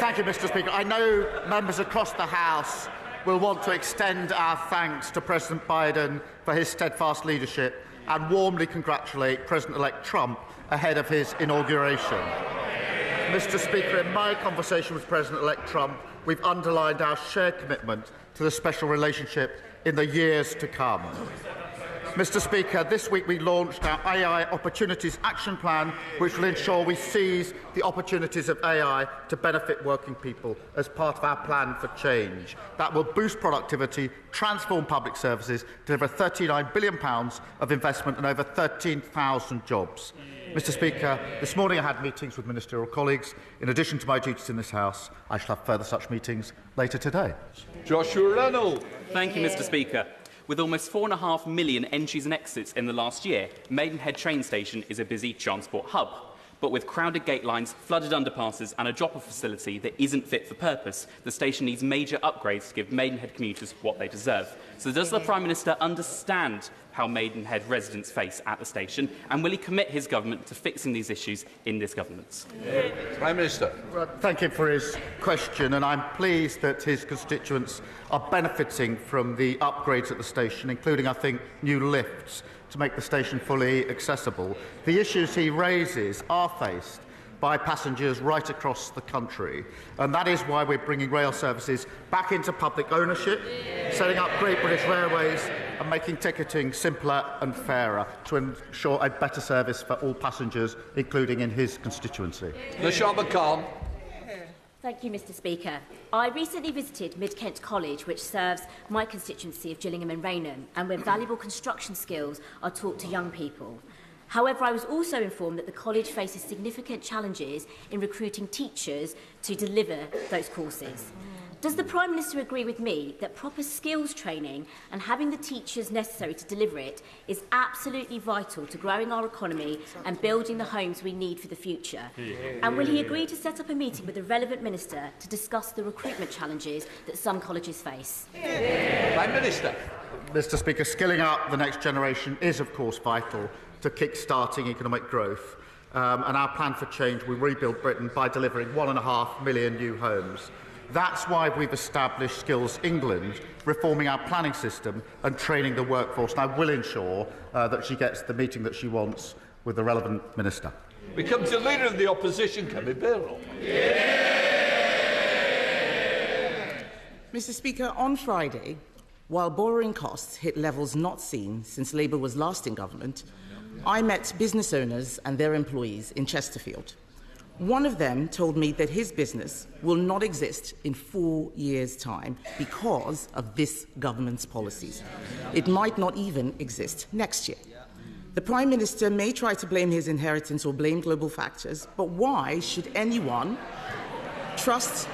Thank you, Mr. Speaker. I know members across the House will want to extend our thanks to President Biden for his steadfast leadership and warmly congratulate President-elect Trump ahead of his inauguration. Mr. Speaker, in my conversation with President-elect Trump, we've underlined our shared commitment to the special relationship in the years to come. Mr. Speaker, this week we launched our AI Opportunities Action Plan, which will ensure we seize the opportunities of AI to benefit working people as part of our plan for change. That will boost productivity, transform public services, deliver £39 billion of investment and over 13,000 jobs. Mr. Speaker, this morning I had meetings with ministerial colleagues. In addition to my duties in this House, I shall have further such meetings later today. Joshua Reynolds. Thank you, Mr. Speaker. With almost 4.5 million entries and exits in the last year, Maidenhead train station is a busy transport hub. But with crowded gate lines, flooded underpasses and a drop-off facility that isn't fit for purpose, the station needs major upgrades to give Maidenhead commuters what they deserve. So does the Prime Minister understand how Maidenhead residents face at the station, and will he commit his government to fixing these issues in this government? Prime Minister. Well, thank him for his question, and I'm pleased that his constituents are benefiting from the upgrades at the station, including, I think, new lifts to make the station fully accessible. The issues he raises are faced by passengers right across the country, and that is why we're bringing rail services back into public ownership, setting up Great British Railways and making ticketing simpler and fairer to ensure a better service for all passengers, including in his constituency. Lashana Khan. Thank you, Mr. Speaker. I recently visited Mid-Kent College, which serves my constituency of Gillingham and Rainham, and where valuable construction skills are taught to young people. However, I was also informed that the college faces significant challenges in recruiting teachers to deliver those courses. Does the Prime Minister agree with me that proper skills training and having the teachers necessary to deliver it is absolutely vital to growing our economy and building the homes we need for the future? And will he agree to set up a meeting with the relevant minister to discuss the recruitment challenges that some colleges face? Prime Minister. Mr. Speaker, skilling up the next generation is, of course, vital to kick-starting economic growth. And our plan for change will rebuild Britain by delivering 1.5 million new homes. That's why we've established Skills England, reforming our planning system and training the workforce. And I will ensure that she gets the meeting that she wants with the relevant minister. We come to Leader of the Opposition, Cymru Beryl. Mr. Speaker, on Friday, while borrowing costs hit levels not seen since Labour was last in government, I met business owners and their employees in Chesterfield. One of them told me that his business will not exist in 4 years' time because of this government's policies. It might not even exist next year. The Prime Minister may try to blame his inheritance or blame global factors, but why should anyone trust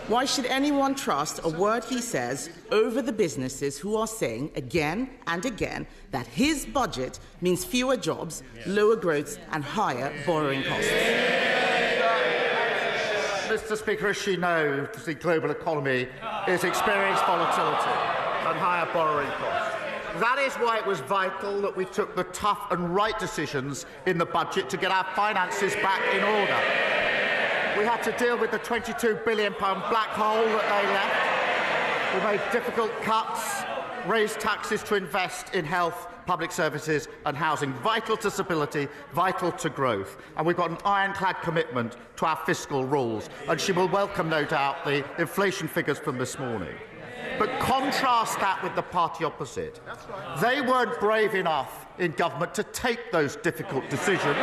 a word he says over the businesses who are saying again and again that his budget means fewer jobs, lower growth and higher borrowing costs? Mr. Speaker, as she knows, the global economy is experiencing volatility and higher borrowing costs. That is why it was vital that we took the tough and right decisions in the budget to get our finances back in order. We had to deal with the £22 billion black hole that they left. We made difficult cuts, raised taxes to invest in health, public services and housing, vital to stability, vital to growth. And we've got an ironclad commitment to our fiscal rules. And she will welcome, no doubt, the inflation figures from this morning. But contrast that with the party opposite. They weren't brave enough in government to take those difficult decisions.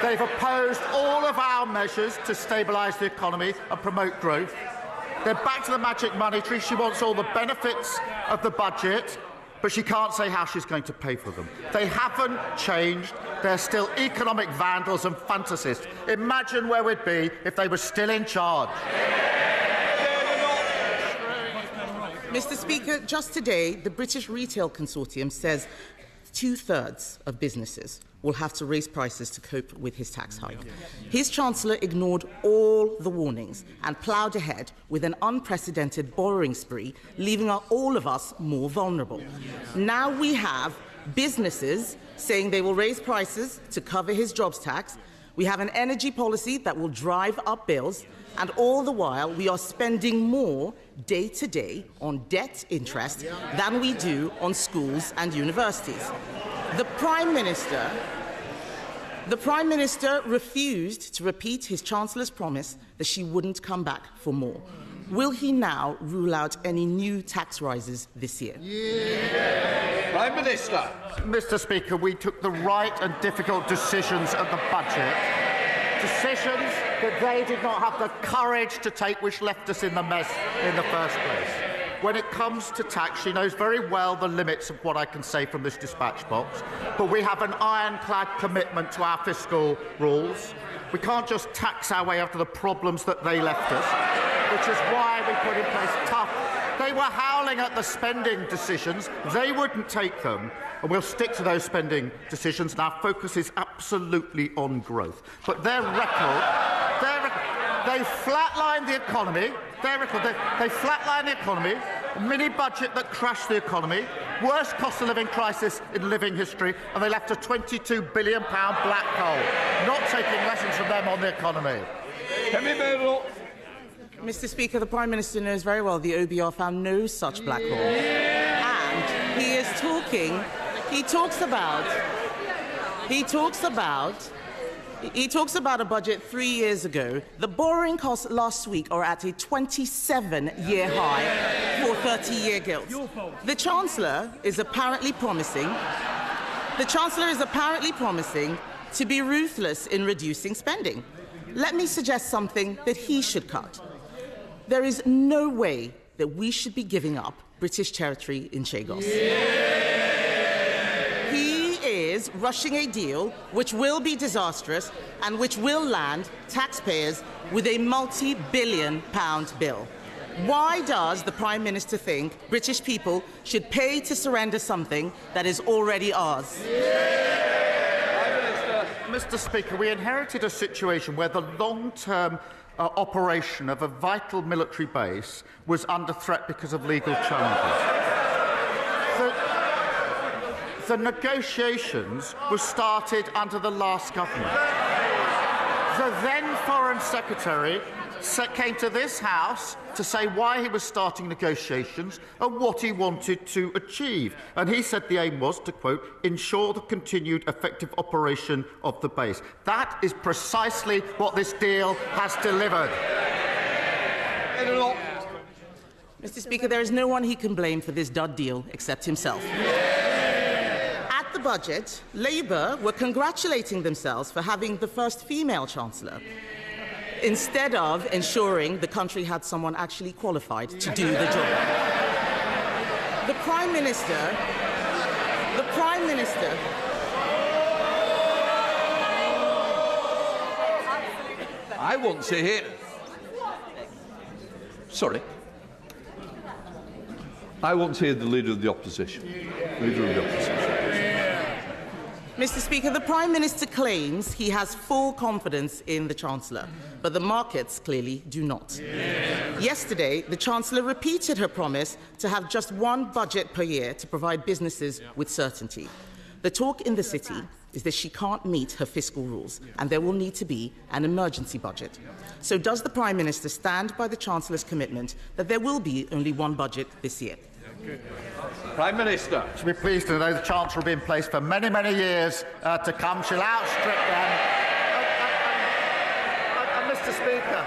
They've opposed all of our measures to stabilise the economy and promote growth. They're back to the magic money tree. She wants all the benefits of the budget, but she can't say how she's going to pay for them. They haven't changed. They're still economic vandals and fantasists. Imagine where we'd be if they were still in charge. Mr. Speaker, just today, the British Retail Consortium says 2/3 of businesses will have to raise prices to cope with his tax hike. His Chancellor ignored all the warnings and ploughed ahead with an unprecedented borrowing spree, leaving all of us more vulnerable. Now we have businesses saying they will raise prices to cover his jobs tax, We have an energy policy that will drive up bills, and all the while we are spending more day to day on debt interest than we do on schools and universities. The Prime Minister refused to repeat his Chancellor's promise that she wouldn't come back for more. Will he now rule out any new tax rises this year? Prime Minister. Mr. Speaker, we took the right and difficult decisions at the budget. Decisions that they did not have the courage to take, which left us in the mess in the first place. When it comes to tax, she knows very well the limits of what I can say from this dispatch box, but we have an ironclad commitment to our fiscal rules. We can't just tax our way out of the problems that they left us, which is why we put in place tough. They were howling at the spending decisions. They wouldn't take them, and we'll stick to those spending decisions, and our focus is absolutely on growth. But their record, they flatlined the economy. Their record, they flatlined the economy, a mini-budget that crashed the economy, worst cost of living crisis in living history, and they left a £22 billion black hole, not taking lessons from them on the economy. Mr. Speaker, the Prime Minister knows very well the OBR found no such black hole. And he talks about a budget 3 years ago. The borrowing costs last week are at a 27-year high for 30-year gilts. The Chancellor is apparently promising to be ruthless in reducing spending. Let me suggest something that he should cut. There is no way that we should be giving up British territory in Chagos. He is rushing a deal which will be disastrous and which will land taxpayers with a multi-billion-pound bill. Why does the Prime Minister think British people should pay to surrender something that is already ours? Mr. Speaker, we inherited a situation where the long-term operation of a vital military base was under threat because of legal challenges. The negotiations were started under the last government. The then Foreign Secretary came to this House to say why he was starting negotiations and what he wanted to achieve. And he said the aim was to, quote, ensure the continued effective operation of the base. That is precisely what this deal has delivered. Mr. Speaker, there is no one he can blame for this dud deal except himself. At the budget, Labour were congratulating themselves for having the first female Chancellor, instead of ensuring the country had someone actually qualified to do the job. The Prime Minister, I want to hear. Sorry. I want to hear the Leader of the Opposition. Mr. Speaker, the Prime Minister claims he has full confidence in the Chancellor, but the markets clearly do not. Yesterday, the Chancellor repeated her promise to have just one budget per year to provide businesses with certainty. The talk in the City is that she can't meet her fiscal rules, and there will need to be an emergency budget. So does the Prime Minister stand by the Chancellor's commitment that there will be only one budget this year? Prime Minister. She'll be pleased to know the Chancellor will be in place for many, many years to come. She'll outstrip them. Mr. Speaker,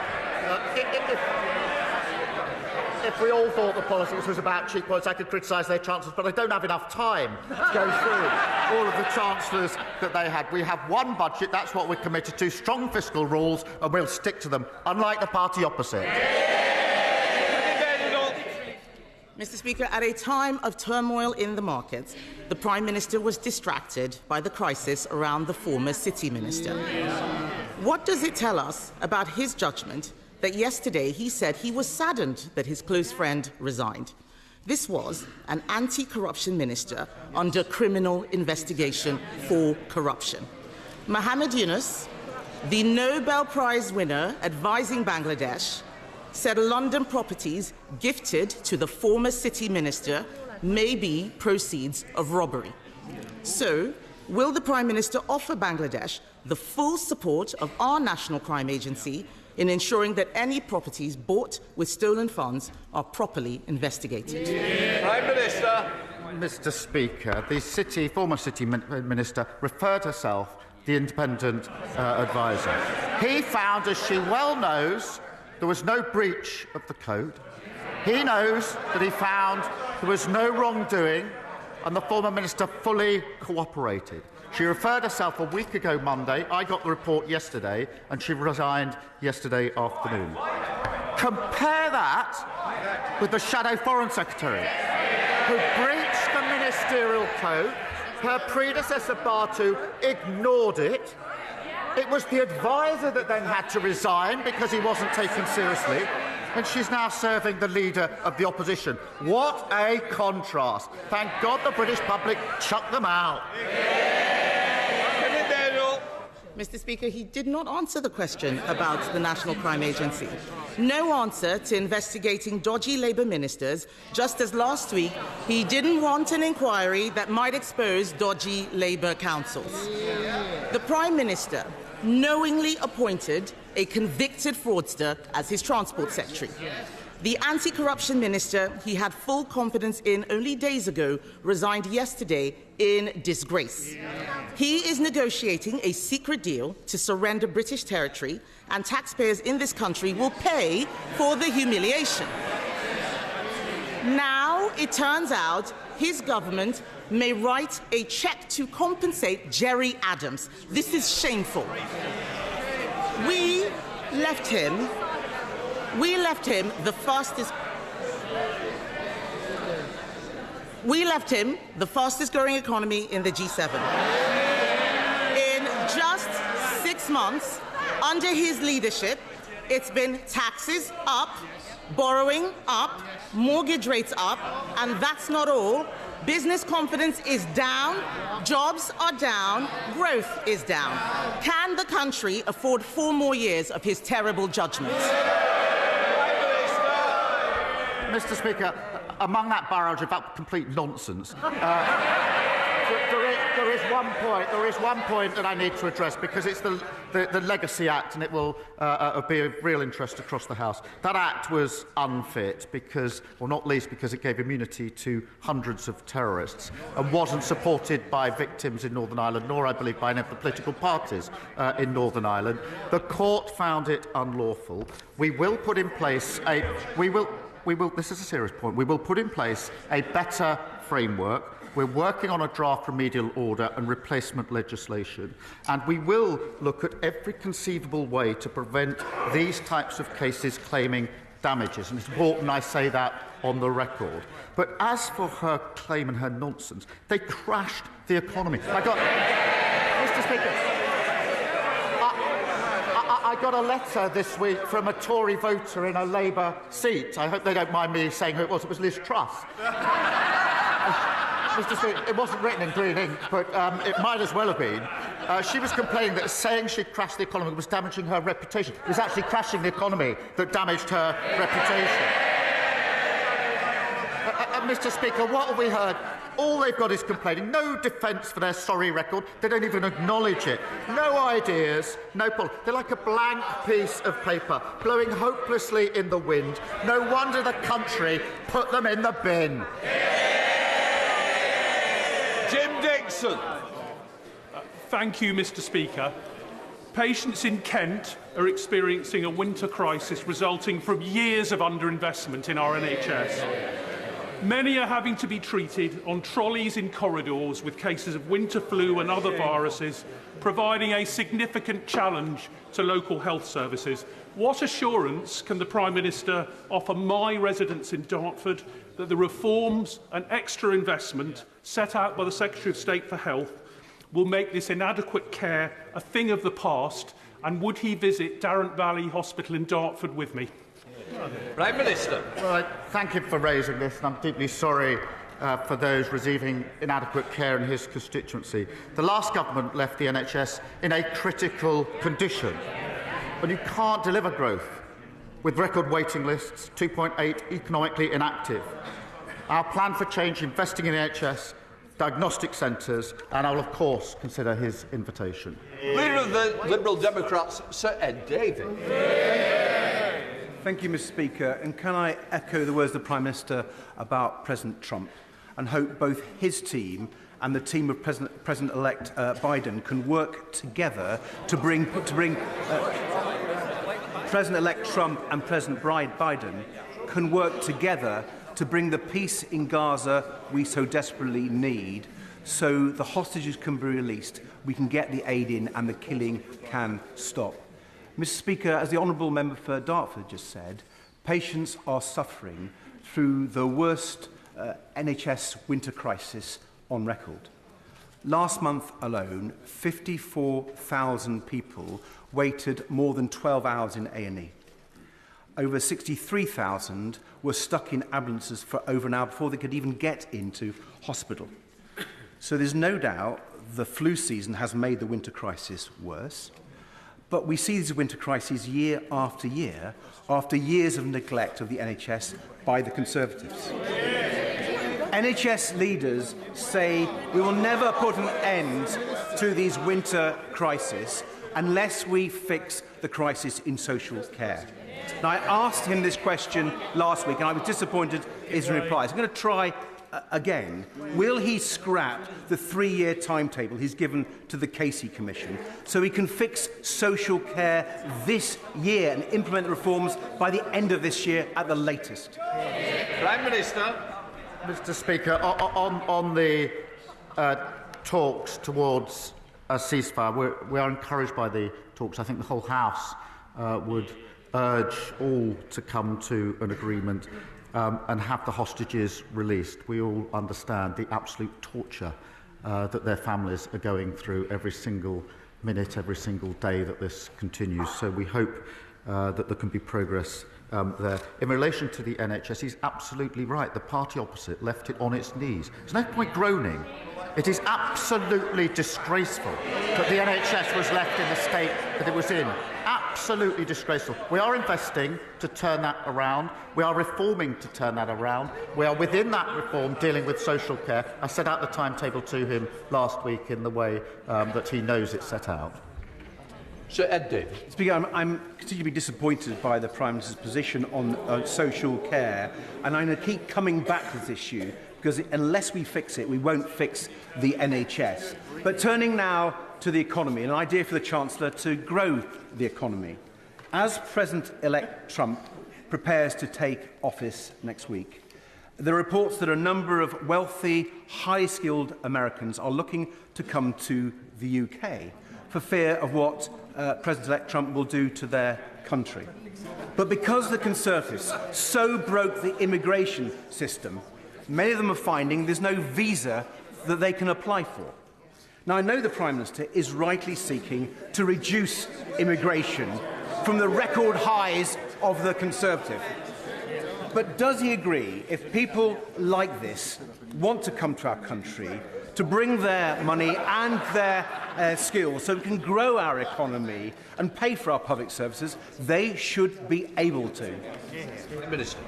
if we all thought the politics was about cheap points, I could criticise their chancellors, but I don't have enough time to go through all of the chancellors that they had. We have one budget, that's what we're committed to, strong fiscal rules, and we'll stick to them, unlike the party opposite. Mr. Speaker, at a time of turmoil in the markets, the Prime Minister was distracted by the crisis around the former City Minister. What does it tell us about his judgment that yesterday he said he was saddened that his close friend resigned? This was an anti-corruption minister under criminal investigation for corruption. Mohammed Yunus, the Nobel Prize winner advising Bangladesh, said London properties gifted to the former City Minister may be proceeds of robbery. So, will the Prime Minister offer Bangladesh the full support of our National Crime Agency in ensuring that any properties bought with stolen funds are properly investigated. Prime Minister. Mr. Speaker, the former City Minister referred herself the independent adviser. He found, as she well knows, there was no breach of the code. He knows that he found there was no wrongdoing, and the former minister fully cooperated. She referred herself a week ago Monday. I got the report yesterday, and she resigned yesterday afternoon. Compare that with the Shadow Foreign Secretary, who breached the ministerial code. Her predecessor, Bartu, ignored it. It was the adviser that then had to resign because he wasn't taken seriously. And she's now serving the leader of the opposition. What a contrast. Thank God the British public chucked them out. Mr. Speaker, he did not answer the question about the National Crime Agency. No answer to investigating dodgy Labour ministers, just as last week he didn't want an inquiry that might expose dodgy Labour councils. The Prime Minister knowingly appointed a convicted fraudster as his Transport Secretary. The anti-corruption minister he had full confidence in only days ago resigned yesterday in disgrace. He is negotiating a secret deal to surrender British territory, and taxpayers in this country will pay for the humiliation. Now it turns out his government may write a cheque to compensate Jerry Adams. This is shameful. We left him the fastest growing economy in the G7. In just 6 months, under his leadership, it's been taxes up, borrowing up, mortgage rates up, and that's not all. Business confidence is down, jobs are down, growth is down. Can the country afford 4 more years of his terrible judgment? Mr. Speaker, among that barrage of complete nonsense, there is one point that I need to address, because it's the Legacy Act, and it will be of real interest across the House. That Act was unfit because, or not least because, it gave immunity to hundreds of terrorists and wasn't supported by victims in Northern Ireland, nor, I believe, by any of the political parties in Northern Ireland. The court found it unlawful. We will put in place this is a serious point. We will put in place a better framework. We're working on a draft remedial order and replacement legislation, and we will look at every conceivable way to prevent these types of cases claiming damages. And it's important I say that on the record. But as for her claim and her nonsense, they crashed the economy. Mr. Speaker, I got a letter this week from a Tory voter in a Labour seat. I hope they don't mind me saying who it was. It was Liz Truss. Mr. Speaker, it wasn't written in green ink, but it might as well have been. She was complaining that saying she'd crashed the economy was damaging her reputation. It was actually crashing the economy that damaged her reputation. Mr. Speaker, what have we heard? All they've got is complaining. No defence for their sorry record. They don't even acknowledge it. No ideas, no policy. They're like a blank piece of paper, blowing hopelessly in the wind. No wonder the country put them in the bin. Jim Dixon. Thank you, Mr. Speaker. Patients in Kent are experiencing a winter crisis resulting from years of underinvestment in our NHS. Many are having to be treated on trolleys in corridors with cases of winter flu and other viruses, providing a significant challenge to local health services. What assurance can the Prime Minister offer my residents in Dartford that the reforms and extra investment set out by the Secretary of State for Health will make this inadequate care a thing of the past, and would he visit Darrant Valley Hospital in Dartford with me? Prime Minister. Well, I thank him for raising this, and I'm deeply sorry for those receiving inadequate care in his constituency. The last government left the NHS in a critical condition, but you can't deliver growth with record waiting lists, 2.8 economically inactive. Our plan for change, investing in the NHS, diagnostic centres, and I will, of course, consider his invitation. Leader of the Liberal Democrats, Sir Ed Davey. Thank you, Mr. Speaker. And can I echo the words of the Prime Minister about President Trump and hope both his team and the team of President-elect Biden can work together to bring President-elect Trump and President Biden can work together to bring the peace in Gaza we so desperately need, so the hostages can be released, we can get the aid in and the killing can stop. Mr. Speaker, as the Honourable Member for Dartford just said, patients are suffering through the worst NHS winter crisis on record. Last month alone, 54,000 people waited more than 12 hours in A&E. Over 63,000 were stuck in ambulances for over an hour before they could even get into hospital. So there's no doubt the flu season has made the winter crisis worse. But we see these winter crises year after years of neglect of the NHS by the Conservatives. NHS leaders say we will never put an end to these winter crises unless we fix the crisis in social care. Now, I asked him this question last week and I was disappointed in his replies. I'm going to try again. Will he scrap the 3-year timetable he's given to the Casey Commission so he can fix social care this year and implement the reforms by the end of this year at the latest? Prime Minister. Mr. Speaker, on the talks towards a ceasefire, we are encouraged by the talks. I think the whole House would urge all to come to an agreement and have the hostages released. We all understand the absolute torture that their families are going through every single minute, every single day that this continues. So we hope that there can be progress there. In relation to the NHS, he's absolutely right. The party opposite left it on its knees. There's no point groaning. It is absolutely disgraceful that the NHS was left in the state that it was in. Absolutely disgraceful. We are investing to turn that around. We are reforming to turn that around. We are within that reform dealing with social care. I set out the timetable to him last week in the way that he knows it's set out. Sir Ed Davey. Speaker, I'm continue to be disappointed by the Prime Minister's position on social care, and I'm going to keep coming back to this issue because unless we fix it, we won't fix the NHS. But turning now to the economy, an idea for the Chancellor to grow the economy. As President-elect Trump prepares to take office next week, there are reports that a number of wealthy, high-skilled Americans are looking to come to the UK for fear of what President-elect Trump will do to their country. But because the Conservatives so broke the immigration system, many of them are finding there's no visa that they can apply for. Now, I know the Prime Minister is rightly seeking to reduce immigration from the record highs of the Conservative. But does he agree, if people like this want to come to our country, to bring their money and their skills so we can grow our economy and pay for our public services, they should be able to? Minister.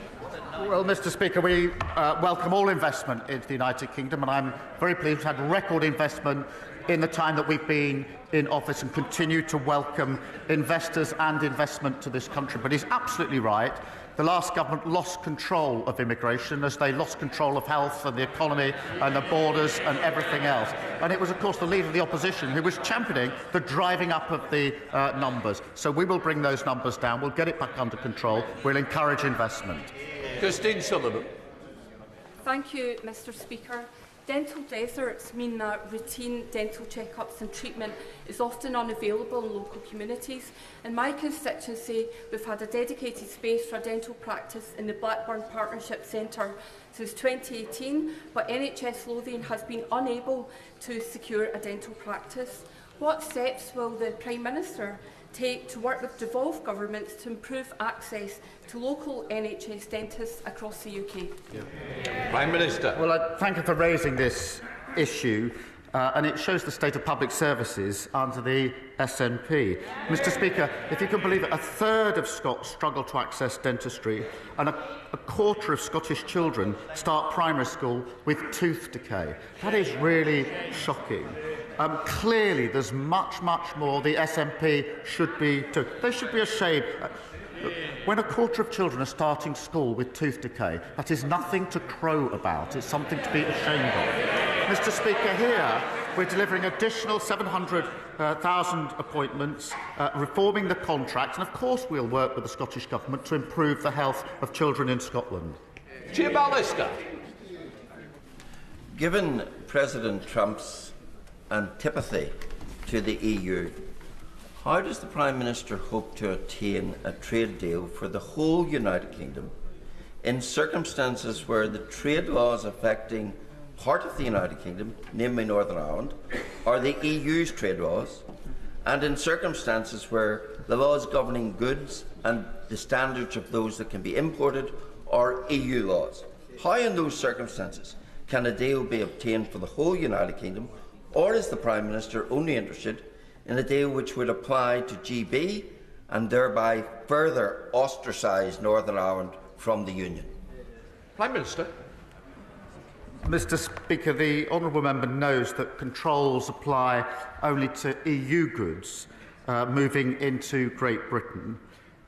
Well, Mr. Speaker, we welcome all investment into the United Kingdom, and I'm very pleased we've had record investment in the time that we've been in office and continue to welcome investors and investment to this country. But he's absolutely right. The last government lost control of immigration as they lost control of health and the economy and the borders and everything else. And it was, of course, the Leader of the Opposition who was championing the driving up of the numbers. So we will bring those numbers down. We'll get it back under control. We'll encourage investment. Christine Sullivan. Thank you, Mr. Speaker. Dental deserts mean that routine dental checkups and treatment is often unavailable in local communities. In my constituency, we've had a dedicated space for dental practice in the Blackburn Partnership Centre since 2018, but NHS Lothian has been unable to secure a dental practice. What steps will the Prime Minister take to work with devolved governments to improve access to local NHS dentists across the UK? Prime Minister. Well, I thank you for raising this issue. and it shows the state of public services under the SNP. Mr Speaker, if you can believe it, a third of Scots struggle to access dentistry, and a quarter of Scottish children start primary school with tooth decay. That is really shocking. Clearly, there's much more the SNP should be doing. They should be ashamed. When a quarter of children are starting school with tooth decay, that is nothing to crow about. It's something to be ashamed of. Mr Speaker, here we're delivering additional 700,000 appointments, reforming the contracts, and of course we'll work with the Scottish Government to improve the health of children in Scotland. Given President Trump's antipathy to the EU, how does the Prime Minister hope to attain a trade deal for the whole United Kingdom in circumstances where the trade laws affecting part of the United Kingdom, namely Northern Ireland, are the EU's trade laws, and in circumstances where the laws governing goods and the standards of those that can be imported are EU laws? How, in those circumstances, can a deal be obtained for the whole United Kingdom, or is the Prime Minister only interested in a deal which would apply to GB and thereby further ostracise Northern Ireland from the Union? Prime Minister. Mr Speaker, the honourable member knows that controls apply only to EU goods moving into Great Britain.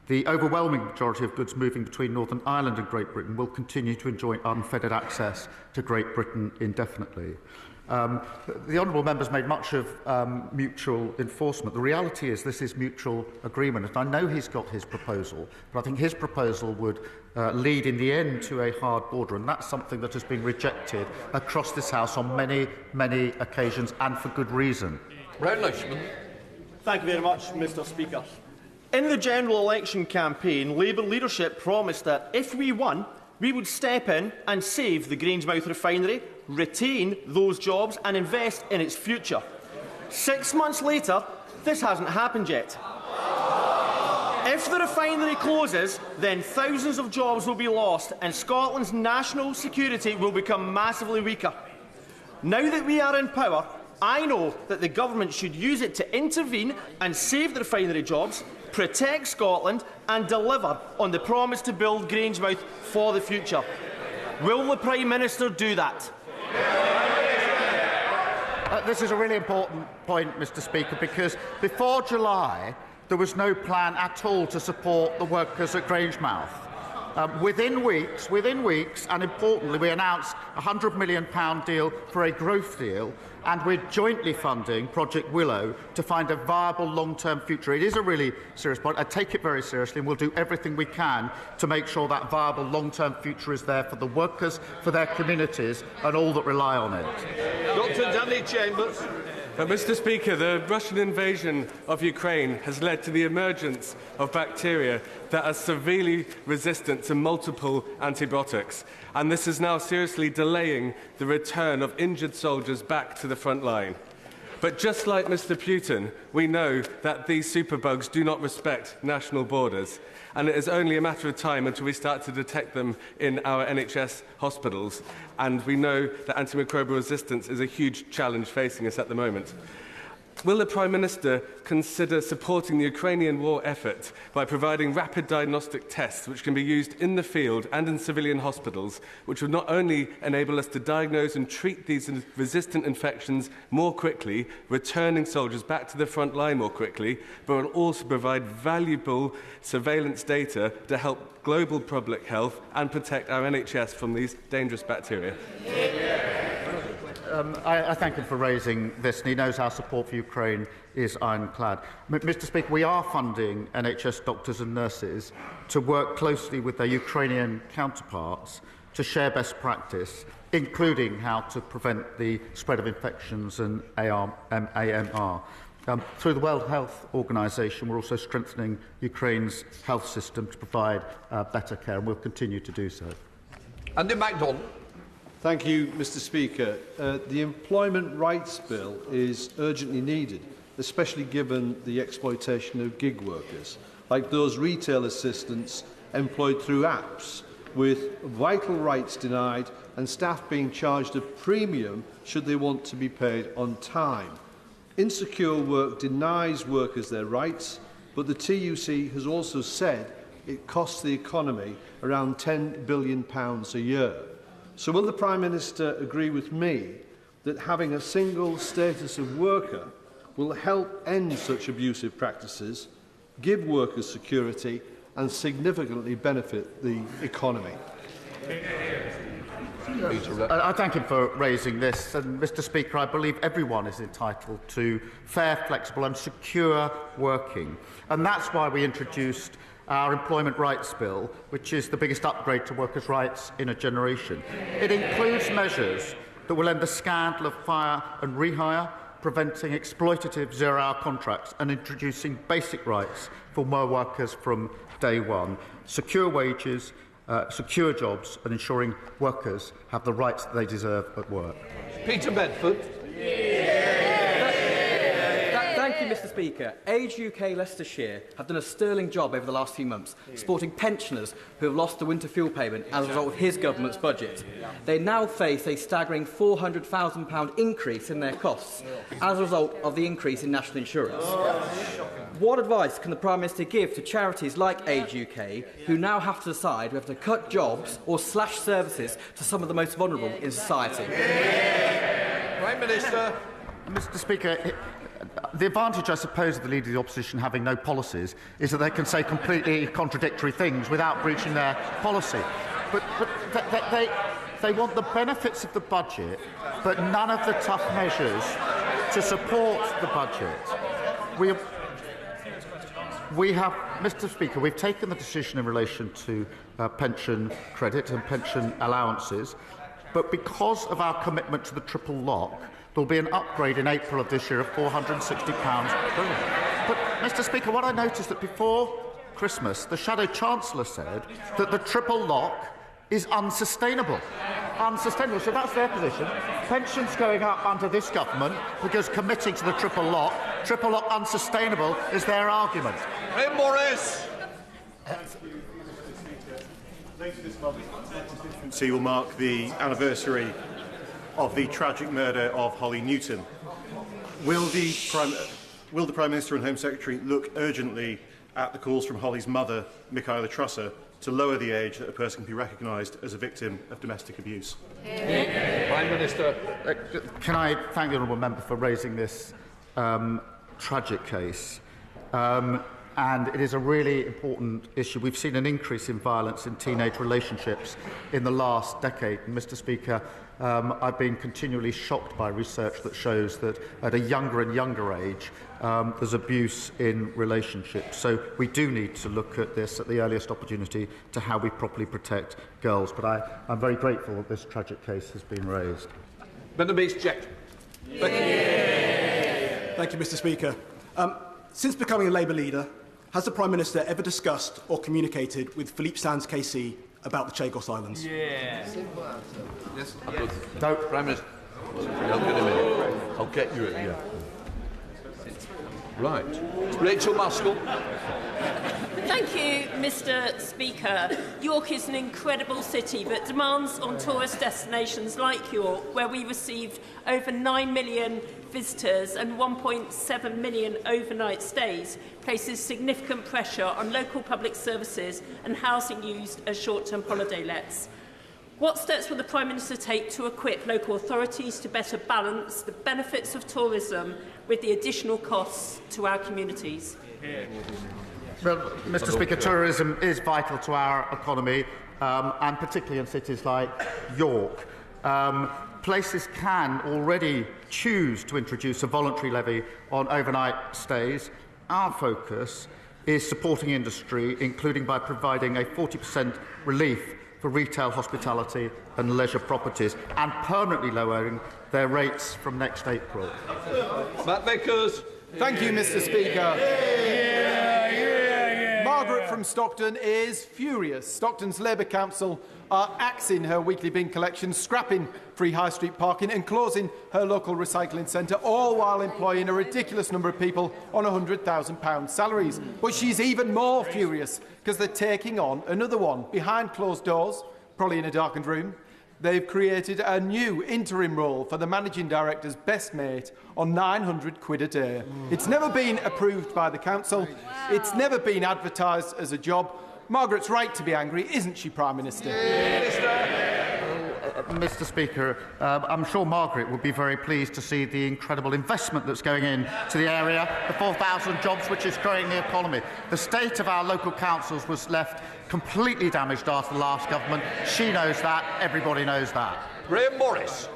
The overwhelming majority of goods moving between Northern Ireland and Great Britain will continue to enjoy unfettered access to Great Britain indefinitely. The honourable member's made much of mutual enforcement. The reality is this is mutual agreement, and I know he's got his proposal, but I think his proposal would lead in the end to a hard border, and that's something that has been rejected across this House on many occasions, and for good reason. Thank you very much, Mr Speaker. In the general election campaign, Labour leadership promised that if we won, we would step in and save the Grangemouth refinery, retain those jobs and invest in its future. 6 months later, this hasn't happened yet. If the refinery closes, then thousands of jobs will be lost and Scotland's national security will become massively weaker. Now that we are in power, I know that the government should use it to intervene and save the refinery jobs, protect Scotland and deliver on the promise to build Grangemouth for the future. Will the Prime Minister do that? This is a really important point, Mr Speaker, because before July there was no plan at all to support the workers at Grangemouth. Within weeks, and importantly, we announced a £100 million deal for a growth deal, and we're jointly funding Project Willow to find a viable long-term future. It is a really serious point. I take it very seriously, and we'll do everything we can to make sure that viable long-term future is there for the workers, for their communities, and all that rely on it. Dr. Danny Chambers. Mr Speaker, the Russian invasion of Ukraine has led to the emergence of bacteria that are severely resistant to multiple antibiotics, and this is now seriously delaying the return of injured soldiers back to the front line. But just like Mr Putin, we know that these superbugs do not respect national borders, and it is only a matter of time until we start to detect them in our NHS hospitals, and we know that antimicrobial resistance is a huge challenge facing us at the moment. Will the Prime Minister consider supporting the Ukrainian war effort by providing rapid diagnostic tests which can be used in the field and in civilian hospitals, which would not only enable us to diagnose and treat these resistant infections more quickly, returning soldiers back to the front line more quickly, but will also provide valuable surveillance data to help global public health and protect our NHS from these dangerous bacteria? I thank him for raising this, and he knows our support for Ukraine is ironclad. Mr Speaker, we are funding NHS doctors and nurses to work closely with their Ukrainian counterparts to share best practice, including how to prevent the spread of infections and AMR. Through the World Health Organization, we're also strengthening Ukraine's health system to provide better care, and we'll continue to do so. Andy MacDonald. Thank you, Mr Speaker. The Employment Rights Bill is urgently needed, especially given the exploitation of gig workers, like those retail assistants employed through apps, with vital rights denied and staff being charged a premium should they want to be paid on time. Insecure work denies workers their rights, but the TUC has also said it costs the economy around £10 billion a year. So will the Prime Minister agree with me that having a single status of worker will help end such abusive practices, give workers security and significantly benefit the economy? I thank him for raising this. And, Mr. Speaker, I believe everyone is entitled to fair, flexible and secure working. And that's why we introduced our Employment Rights Bill, which is the biggest upgrade to workers' rights in a generation. It includes measures that will end the scandal of fire and rehire, preventing exploitative zero-hour contracts and introducing basic rights for more workers from day one, secure wages, secure jobs and ensuring workers have the rights that they deserve at work. Peter Bedford. Thank you, Mr. Speaker. Age UK Leicestershire have done a sterling job over the last few months, supporting pensioners who have lost the winter fuel payment as a result of his government's budget. They now face a staggering £400,000 increase in their costs as a result of the increase in national insurance. What advice can the Prime Minister give to charities like Age UK, who now have to decide whether to cut jobs or slash services to some of the most vulnerable in society? Prime Minister. Mr. Speaker, the advantage, I suppose, of the Leader of the Opposition having no policies is that they can say completely contradictory things without breaching their policy. But they want the benefits of the budget, but none of the tough measures to support the budget. We have, Mr. Speaker, we've taken the decision in relation to pension credit and pension allowances, but because of our commitment to the triple lock, there will be an upgrade in April of this year of £460. But, Mr. Speaker, what I noticed that before Christmas, the Shadow Chancellor said that the triple lock is unsustainable. Unsustainable. So that's their position. Pensions going up under this government because committing to the triple lock unsustainable is their argument. Ray Morris. Later this month, the constituency will mark the anniversary of the tragic murder of Holly Newton. Will the Prime Minister and Home Secretary look urgently at the calls from Holly's mother, Michaela Trusser, to lower the age that a person can be recognised as a victim of domestic abuse? Prime Minister. Can I thank the honourable member for raising this tragic case? And it is a really important issue. We've seen an increase in violence in teenage relationships in the last decade. And, Mr. Speaker, I've been continually shocked by research that shows that at a younger and younger age, there's abuse in relationships. So we do need to look at this at the earliest opportunity to how we properly protect girls. But I'm very grateful that this tragic case has been raised. Thank you, Mr. Speaker. Since becoming a Labour leader, has the Prime Minister ever discussed or communicated with Philippe Sands KC about the Chagos Islands? Yes. No. Prime Minister. I'll get him in. I'll get you in. Yeah. Right. Rachel Maskell. Thank you, Mr. Speaker. York is an incredible city that demands on tourist destinations like York, where we received over 9 million visitors and 1.7 million overnight stays, places significant pressure on local public services and housing used as short-term holiday lets. What steps will the Prime Minister take to equip local authorities to better balance the benefits of tourism with the additional costs to our communities? Well, Mr. Speaker, tourism is vital to our economy, and particularly in cities like York. Places can already choose to introduce a voluntary levy on overnight stays. Our focus is supporting industry, including by providing a 40% relief for retail, hospitality and leisure properties, and permanently lowering their rates from next April. Matt Vickers. Thank you, Mr. Speaker. Margaret from Stockton is furious. Stockton's Labour Council are axing her weekly bin collection, scrapping free high street parking and closing her local recycling centre, all while employing a ridiculous number of people on £100,000 salaries. But she's even more furious because they're taking on another one behind closed doors, probably in a darkened room. They've created a new interim role for the managing director's best mate on £900 a day. It's never been approved by the council. Wow. It's never been advertised as a job. Margaret's right to be angry, isn't she, Prime Minister? Mr. Speaker, I'm sure Margaret would be very pleased to see the incredible investment that's going into the area, the 4,000 jobs which is growing the economy. The state of our local councils was left completely damaged after the last government. She knows that. Everybody knows that. Graham Morris.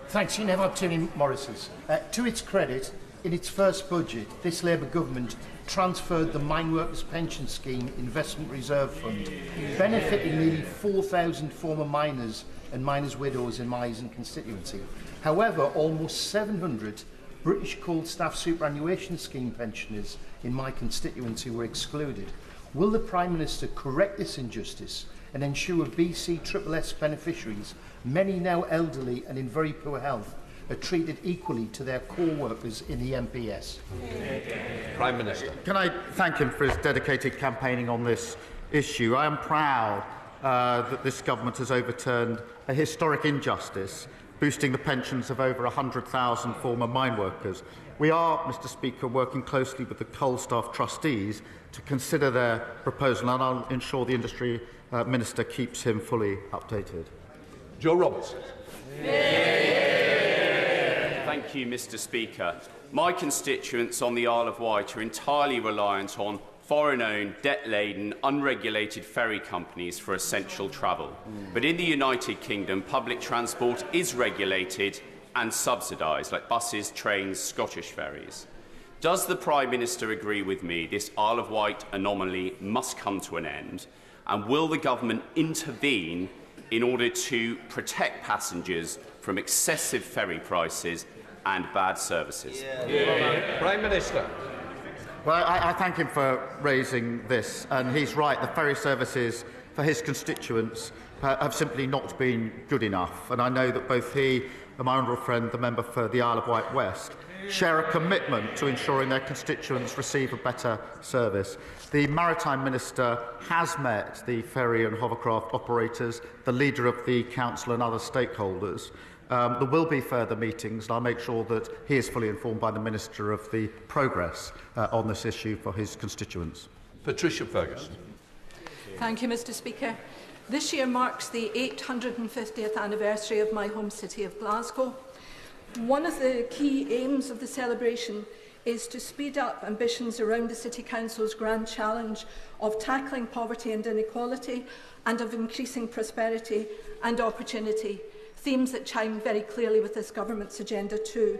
Thanks. You never have too many Morrises. To its credit, in its first budget, this Labour government transferred the Mine Workers Pension Scheme Investment Reserve Fund, benefiting nearly 4,000 former miners and miners' widows in my constituency. However, almost 700 British Coal Staff Superannuation Scheme pensioners in my constituency were excluded. Will the Prime Minister correct this injustice and ensure BC beneficiaries, many now elderly and in very poor health, are treated equally to their co-workers in the MPS? Prime Minister. Can I thank him for his dedicated campaigning on this issue? I am proud that this government has overturned a historic injustice, boosting the pensions of over 100,000 former mine workers. We are, Mr. Speaker, working closely with the coal staff trustees to consider their proposal, and I'll ensure the Industry Minister keeps him fully updated. Joe Roberts. Thank you, Mr. Speaker. My constituents on the Isle of Wight are entirely reliant on foreign-owned, debt-laden, unregulated ferry companies for essential travel. But in the United Kingdom, public transport is regulated and subsidised, like buses, trains, Scottish ferries. Does the Prime Minister agree with me this Isle of Wight anomaly must come to an end? And will the government intervene in order to protect passengers from excessive ferry prices and bad services? Prime Minister. Well, I thank him for raising this, and he's right. The ferry services for his constituents have simply not been good enough, and I know that both he and my honourable friend, the member for the Isle of Wight West, share a commitment to ensuring their constituents receive a better service. The Maritime Minister has met the ferry and hovercraft operators, the leader of the Council and other stakeholders. There will be further meetings, and I'll make sure that he is fully informed by the Minister of the progress on this issue for his constituents. Patricia Ferguson. Thank you, Mr. Speaker. This year marks the 850th anniversary of my home city of Glasgow. One of the key aims of the celebration is to speed up ambitions around the City Council's grand challenge of tackling poverty and inequality and of increasing prosperity and opportunity, themes that chime very clearly with this government's agenda too.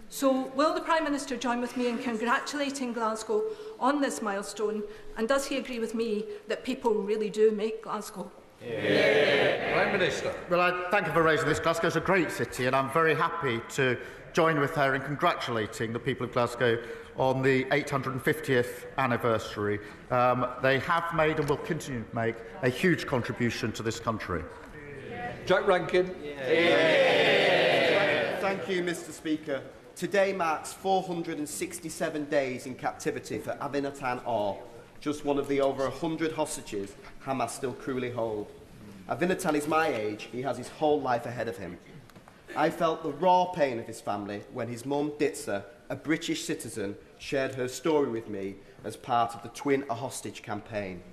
So will the Prime Minister join with me in congratulating Glasgow on this milestone, and does he agree with me that people really do make Glasgow? Prime Minister. Well, I thank you for raising this. Glasgow is a great city, and I'm very happy to join with her in congratulating the people of Glasgow on the 850th anniversary. They have made and will continue to make a huge contribution to this country. Jack Rankin. Thank you, Mr. Speaker. Today marks 467 days in captivity for Avinatan Or, just one of the over 100 hostages Hamas still cruelly hold. Avinatan is my age. He has his whole life ahead of him. I felt the raw pain of his family when his mum, Ditsa, a British citizen, shared her story with me as part of the Twin a Hostage campaign.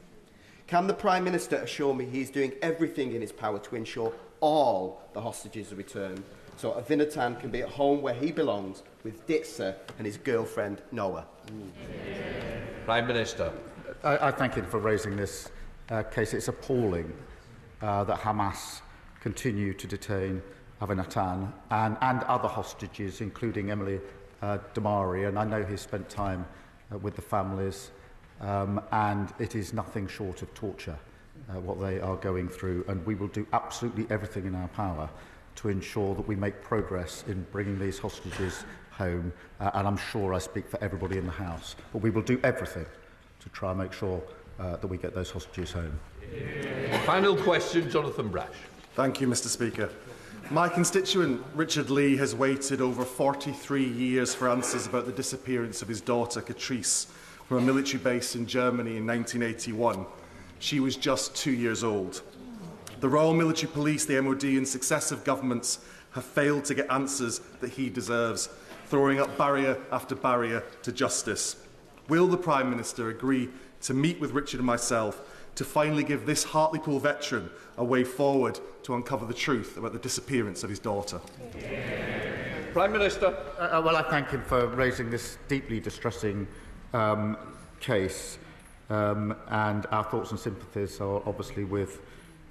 Can the Prime Minister assure me he is doing everything in his power to ensure all the hostages are returned, so Avinatan can be at home where he belongs with Ditsa and his girlfriend, Noah? Prime Minister. I thank him for raising this case. It's appalling that Hamas continue to detain Avinatan and other hostages, including Emily Damari, and I know he's spent time with the families, and it is nothing short of torture what they are going through, and we will do absolutely everything in our power to ensure that we make progress in bringing these hostages home, and I'm sure I speak for everybody in the House, but we will do everything to try and make sure that we get those hostages home. Final question, Jonathan Brash. Thank you, Mr. Speaker. My constituent, Richard Lee, has waited over 43 years for answers about the disappearance of his daughter, Catrice, from a military base in Germany in 1981. She was just 2 years old. The Royal Military Police, the MOD and successive governments have failed to get answers that he deserves, throwing up barrier after barrier to justice. Will the Prime Minister agree to meet with Richard and myself to finally give this Hartlepool veteran a way forward to uncover the truth about the disappearance of his daughter? Prime Minister. Well, I thank him for raising this deeply distressing case, and our thoughts and sympathies are obviously with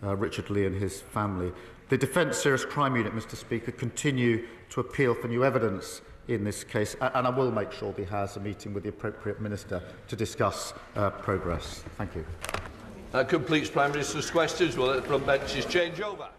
Richard Lee and his family. The Defence Serious Crime Unit, Mr. Speaker, continue to appeal for new evidence in this case, and I will make sure he has a meeting with the appropriate minister to discuss progress. Thank you. That completes Prime Minister's questions. We'll let the front benches change over.